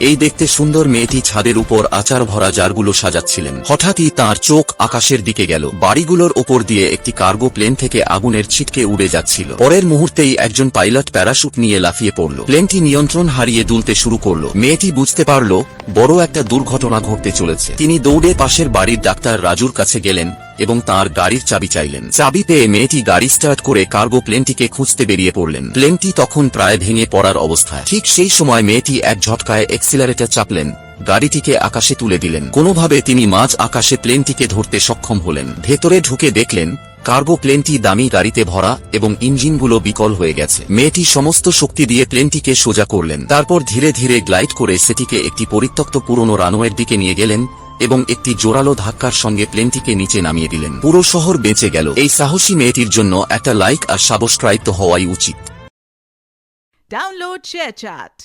এই দেখতে সুন্দর মেয়েটি ছাদের উপর আচার ভরা জারগুলো সাজাচ্ছিলেন। হঠাৎই তার চোখ আকাশের দিকে গেল। বাড়িগুলোর ওপর দিয়ে একটি কার্গো প্লেন থেকে আগুনের ছিটকে উড়ে যাচ্ছিল। পরের মুহূর্তেই একজন পাইলট প্যারাশুট নিয়ে লাফিয়ে পড়ল। প্লেনটি নিয়ন্ত্রণ হারিয়ে দুলতে শুরু করল। মেয়েটি বুঝতে পারল বড় একটা দুর্ঘটনা ঘটতে চলেছে। তিনি দৌড়ে পাশের বাড়ির ডাক্তার রাজুর কাছে গেলেন এবং তার গাড়ির চাবি চাইলেন। চাবি পেয়ে মেয়েটি গাড়ি স্টার্ট করে কার্গো প্লেনটিকে খুঁজতে বেরিয়ে পড়লেন। প্লেনটি তখন প্রায় ভেঙে পড়ার অবস্থায়। ঠিক সেই সময় মেয়েটি এক ঝটকায় এক্সিলারেটর চাপলেন, গাড়িটিকে আকাশে তুলে দিলেন। কোনোভাবে তিনি মাঝ আকাশে প্লেনটিকে ধরতে সক্ষম হলেন। ভেতরে ঢুকে দেখলেন কার্গো প্লেনটি দামি গাড়িতে ভরা এবং ইঞ্জিনগুলো বিকল হয়ে গেছে। মেয়েটি সমস্ত শক্তি দিয়ে প্লেনটিকে সোজা করলেন। তারপর ধীরে ধীরে গ্লাইড করে সেটিকে একটি পরিত্যক্ত পুরনো রানওয়ের দিকে নিয়ে গেলেন এবং একটি জোরালো ধাক্কার সঙ্গে প্লেনটিকে নিচে নামিয়ে দিলেন। পুরো শহর বেঁচে গেল। এই সাহসী মেয়েটির জন্য একটা লাইক আর সাবস্ক্রাইব তো হওয়াই উচিত। Download ShareChat.